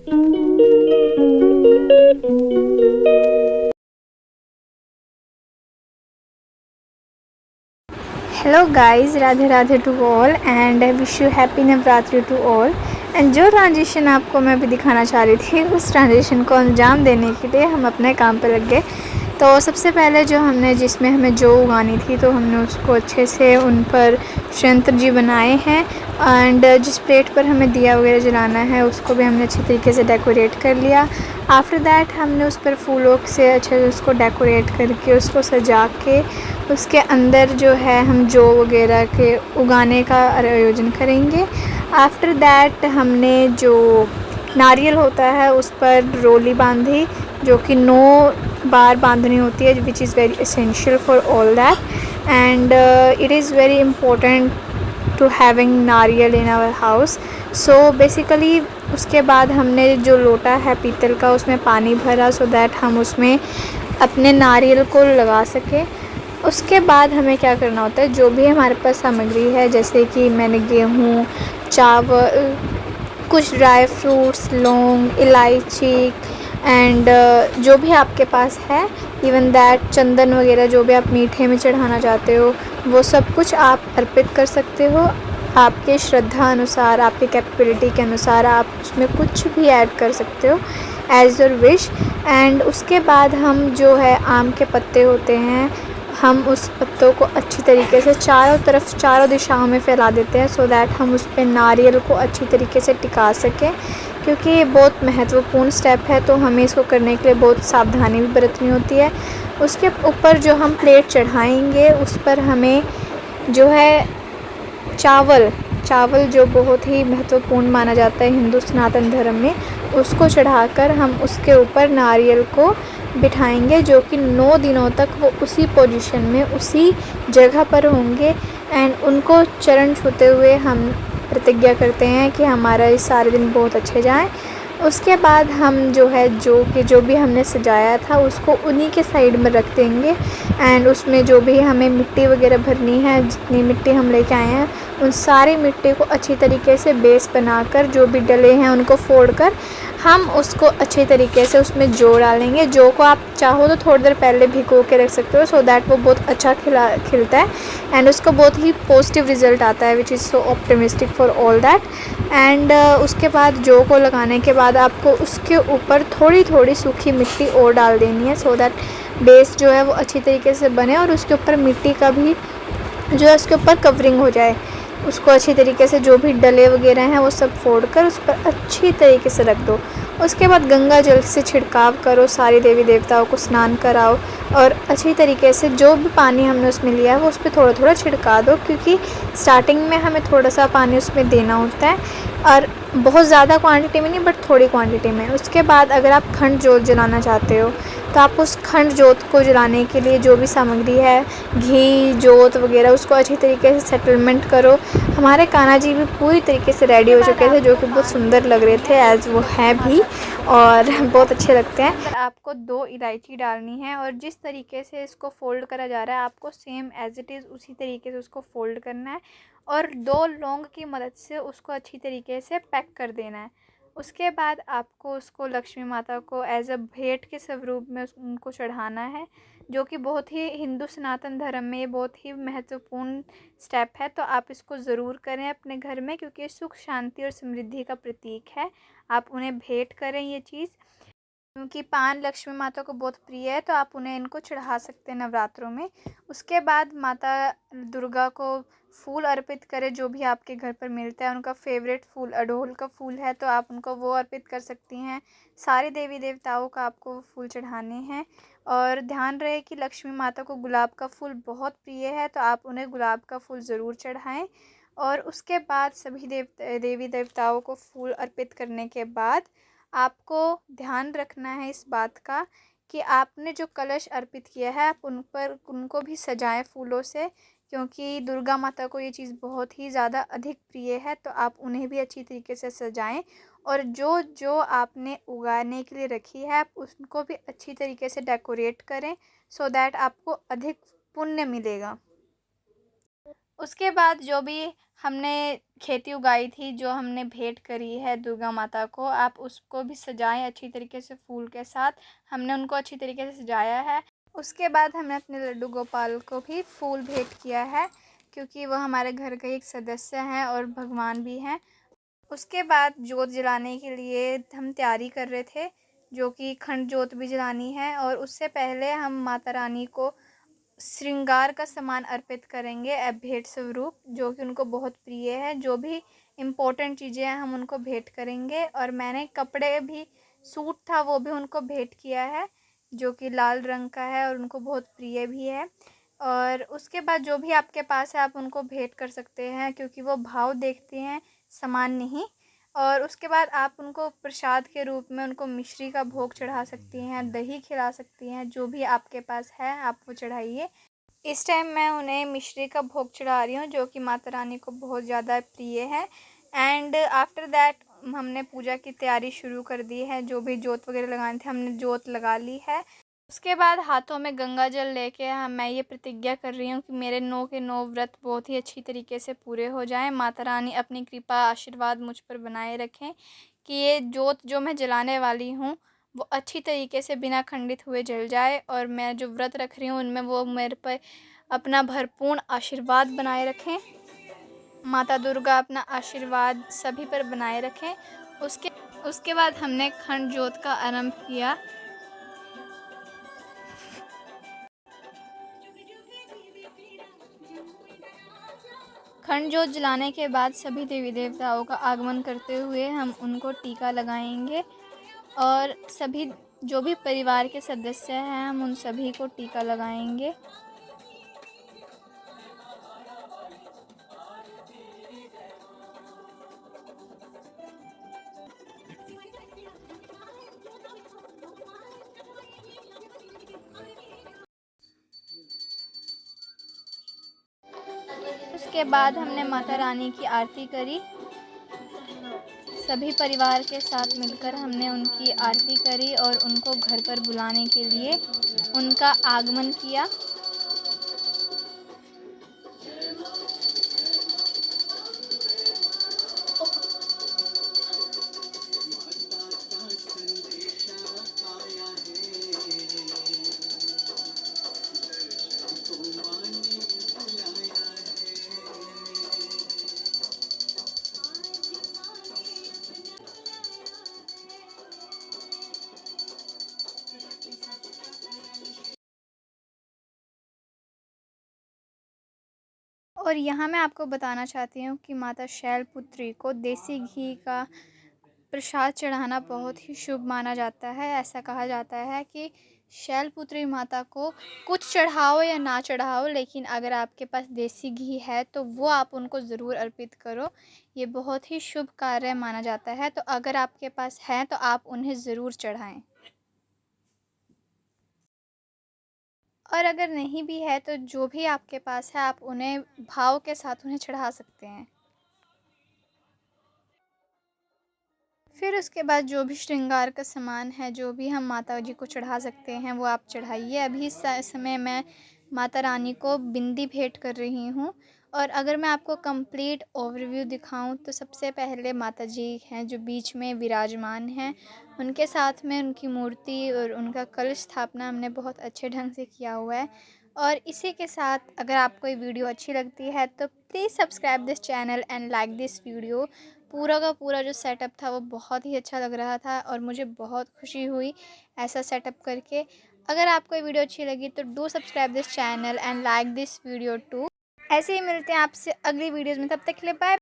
Hello guys, Radhe Radhe to all and I wish you happy Navratri to all. And जो transition आपको मैं अभी दिखाना चाह रही थी, उस ट्रांजिशन को अंजाम देने के लिए हम अपने काम पे लग गए। तो सबसे पहले जो हमने जिसमें हमें जो उगानी थी, तो हमने उसको अच्छे से उन पर यंत्र जी बनाए हैं। एंड जिस प्लेट पर हमें दिया वगैरह जलाना है, उसको भी हमने अच्छे तरीके से डेकोरेट कर लिया। आफ्टर दैट हमने उस पर फूलों से अच्छे से उसको डेकोरेट करके, उसको सजा के, उसके अंदर जो है हम जो वगैरह के उगाने का आयोजन करेंगे। आफ्टर दैट हमने जो नारियल होता है उस पर रोली बांधी, जो कि 9 बार बांधनी होती है, which is very essential for all that. And it is very important to having nariyal in our house. So basically उसके बाद हमने जो लोटा है पीतल का, उसमें पानी भरा सो दैट हम उसमें अपने नारियल को लगा सकें। उसके बाद हमें क्या करना होता है, जो भी हमारे पास सामग्री है, जैसे कि मैंने गेहूँ, चावल, कुछ ड्राई फ्रूट्स, लौंग, इलायची एंड जो भी आपके पास है, इवन दैट चंदन वगैरह, जो भी आप मीठे में चढ़ाना चाहते हो, वो सब कुछ आप अर्पित कर सकते हो। आपके श्रद्धा अनुसार, आपके कैपेबिलिटी के अनुसार आप उसमें कुछ भी ऐड कर सकते हो एज़ योर विश। एंड उसके बाद हम जो है आम के पत्ते होते हैं, हम उस पत्तों को अच्छी तरीके से चारों तरफ, चारों दिशाओं में फैला देते हैं सो दैट हम उस पर नारियल को अच्छी तरीके से टिका सकें, क्योंकि ये बहुत महत्वपूर्ण स्टेप है। तो हमें इसको करने के लिए बहुत सावधानी भी बरतनी होती है। उसके ऊपर जो हम प्लेट चढ़ाएंगे, उस पर हमें जो है चावल जो बहुत ही महत्वपूर्ण माना जाता है हिंदू सनातन धर्म में, उसको चढ़ाकर हम उसके ऊपर नारियल को बिठाएंगे, जो कि 9 दिनों तक वो उसी पोजीशन में, उसी जगह पर होंगे। एंड उनको चरण छूते हुए हम प्रतिज्ञा करते हैं कि हमारा ये सारे दिन बहुत अच्छे जाएं। उसके बाद हम जो है जो भी हमने सजाया था, उसको उन्हीं के साइड में रख देंगे। एंड उसमें जो भी हमें मिट्टी वगैरह भरनी है, जितनी मिट्टी हम लेके आए हैं, उन सारी मिट्टी को अच्छी तरीके से बेस बनाकर, जो भी डले हैं उनको फोड़कर हम उसको अच्छे तरीके से उसमें जौ डालेंगे। जौ को आप चाहो तो थोड़ी देर पहले भिगो के रख सकते हो सो दैट वो बहुत अच्छा खिलता है एंड उसका बहुत ही पॉजिटिव रिज़ल्ट आता है, which is so optimistic for all that. And उसके बाद जौ को लगाने के बाद आपको उसके ऊपर थोड़ी थोड़ी सूखी मिट्टी और डाल देनी है सो दैट बेस जो है वो अच्छी तरीके से बने, और उसके ऊपर मिट्टी का भी जो है उसके ऊपर कवरिंग हो जाए। उसको अच्छी तरीके से, जो भी डले वगैरह हैं वो सब फोड़कर उस पर अच्छी तरीके से रख दो। उसके बाद गंगा जल से छिड़काव करो, सारी देवी देवताओं को स्नान कराओ, और अच्छी तरीके से जो भी पानी हमने उसमें लिया है वो उस पर थोड़ा थोड़ा छिड़का दो, क्योंकि स्टार्टिंग में हमें थोड़ा सा पानी उसमें देना होता है, और बहुत ज़्यादा क्वांटिटी में नहीं, बट थोड़ी क्वांटिटी में। उसके बाद अगर आप खंड जोत जलाना चाहते हो, तो आप उस खंड जोत को जलाने के लिए जो भी सामग्री है, घी, जोत वगैरह, उसको अच्छी तरीके से सेटलमेंट करो। हमारे कान्हा जी भी पूरी तरीके से रेडी हो चुके थे, जो कि बहुत सुंदर लग रहे थे, एज़ वो हैं भी, और बहुत अच्छे लगते हैं। अंदर आपको 2 इलायची डालनी है, और जिस तरीके से इसको फ़ोल्ड करा जा रहा है, आपको सेम एज़ इट इज़ उसी तरीके से उसको फ़ोल्ड करना है, और 2 लौंग की मदद से उसको अच्छी तरीके से पैक कर देना है। उसके बाद आपको उसको लक्ष्मी माता को एज़ अ भेंट के स्वरूप में उनको चढ़ाना है, जो कि बहुत ही हिंदू सनातन धर्म में ये बहुत ही महत्वपूर्ण स्टेप है। तो आप इसको ज़रूर करें अपने घर में, क्योंकि ये सुख, शांति और समृद्धि का प्रतीक है। आप उन्हें भेंट करें ये चीज़, क्योंकि पान लक्ष्मी माता को बहुत प्रिय है, तो आप उन्हें इनको चढ़ा सकते हैं नवरात्रों में। उसके बाद माता दुर्गा को फूल अर्पित करें, जो भी आपके घर पर मिलता है। उनका फेवरेट फूल अड़हुल का फूल है, तो आप उनको वो अर्पित कर सकती हैं। सारे देवी देवताओं का आपको फूल चढ़ाने हैं, और ध्यान रहे कि लक्ष्मी माता को गुलाब का फूल बहुत प्रिय है, तो आप उन्हें गुलाब का फूल ज़रूर चढ़ाएं। और उसके बाद सभी देवी देवताओं को फूल अर्पित करने के बाद आपको ध्यान रखना है इस बात का कि आपने जो कलश अर्पित किया है, आप उनको भी सजाएं फूलों से, क्योंकि दुर्गा माता को ये चीज़ बहुत ही ज़्यादा अधिक प्रिय है। तो आप उन्हें भी अच्छी तरीके से सजाएं, और जो जो आपने उगाने के लिए रखी है, आप उसको भी अच्छी तरीके से डेकोरेट करें, सो दैट आपको अधिक पुण्य मिलेगा। उसके बाद जो भी हमने खेती उगाई थी, जो हमने भेंट करी है दुर्गा माता को, आप उसको भी सजाएं अच्छी तरीके से फूल के साथ। हमने उनको अच्छी तरीके से सजाया है। उसके बाद हमने अपने लड्डू गोपाल को भी फूल भेंट किया है, क्योंकि वह हमारे घर का एक सदस्य हैं और भगवान भी हैं। उसके बाद जोत जलाने के लिए हम तैयारी कर रहे थे, जो कि खंड जोत भी जलानी है। और उससे पहले हम माता रानी को श्रृंगार का सामान अर्पित करेंगे भेंट स्वरूप, जो कि उनको बहुत प्रिय है। जो भी इम्पोर्टेंट चीज़ें हैं हम उनको भेंट करेंगे। और मैंने कपड़े भी, सूट था वो भी उनको भेंट किया है, जो कि लाल रंग का है और उनको बहुत प्रिय भी है। और उसके बाद जो भी आपके पास है आप उनको भेंट कर सकते हैं, क्योंकि वो भाव देखते हैं, सामान नहीं। और उसके बाद आप उनको प्रसाद के रूप में उनको मिश्री का भोग चढ़ा सकती हैं, दही खिला सकती हैं, जो भी आपके पास है आप वो चढ़ाइए। इस टाइम मैं उन्हें मिश्री का भोग चढ़ा रही हूँ, जो कि माता रानी को बहुत ज़्यादा प्रिय है। एंड आफ्टर दैट हमने पूजा की तैयारी शुरू कर दी है। जो भी जोत वगैरह लगानी थी हमने जोत लगा ली है। उसके बाद हाथों में गंगा जल लेके मैं ये प्रतिज्ञा कर रही हूँ कि मेरे 9 के 9 व्रत बहुत ही अच्छी तरीके से पूरे हो जाएं। माता रानी अपनी कृपा आशीर्वाद मुझ पर बनाए रखें कि ये जोत जो मैं जलाने वाली हूँ वो अच्छी तरीके से बिना खंडित हुए जल जाए, और मैं जो व्रत रख रही हूँ उनमें वो मेरे पर अपना भरपूर आशीर्वाद बनाए रखें। माता दुर्गा अपना आशीर्वाद सभी पर बनाए रखें। उसके उसके बाद हमने खंड जोत का आरंभ किया। खंड जोत जलाने के बाद सभी देवी देवताओं का आगमन करते हुए हम उनको टीका लगाएंगे, और सभी जो भी परिवार के सदस्य हैं हम उन सभी को टीका लगाएंगे। उसके बाद हमने माता रानी की आरती करी। सभी परिवार के साथ मिलकर हमने उनकी आरती करी और उनको घर पर बुलाने के लिए उनका आगमन किया। और यहाँ मैं आपको बताना चाहती हूँ कि माता शैलपुत्री को देसी घी का प्रसाद चढ़ाना बहुत ही शुभ माना जाता है। ऐसा कहा जाता है कि शैलपुत्री माता को कुछ चढ़ाओ या ना चढ़ाओ, लेकिन अगर आपके पास देसी घी है तो वो आप उनको ज़रूर अर्पित करो। ये बहुत ही शुभ कार्य माना जाता है। तो अगर आपके पास है तो आप उन्हें ज़रूर चढ़ाएं, और अगर नहीं भी है तो जो भी आपके पास है आप उन्हें भाव के साथ उन्हें चढ़ा सकते हैं। फिर उसके बाद जो भी श्रृंगार का सामान है, जो भी हम माता जी को चढ़ा सकते हैं वो आप चढ़ाइए। अभी इस समय मैं माता रानी को बिंदी भेंट कर रही हूँ। और अगर मैं आपको कंप्लीट ओवरव्यू दिखाऊं तो सबसे पहले माता जी हैं जो बीच में विराजमान हैं, उनके साथ में उनकी मूर्ति और उनका कलश स्थापना हमने बहुत अच्छे ढंग से किया हुआ है। और इसी के साथ अगर आपको ये वीडियो अच्छी लगती है तो please subscribe this channel and like this video. पूरा का पूरा जो सेटअप था वो बहुत ही अच्छा लग रहा था और मुझे बहुत खुशी हुई ऐसा सेटअप करके। अगर आपको ये वीडियो अच्छी लगी तो do subscribe this channel and like this video too. ऐसे ही मिलते हैं आपसे अगली वीडियोज़ में, तब तक के लिए बाय।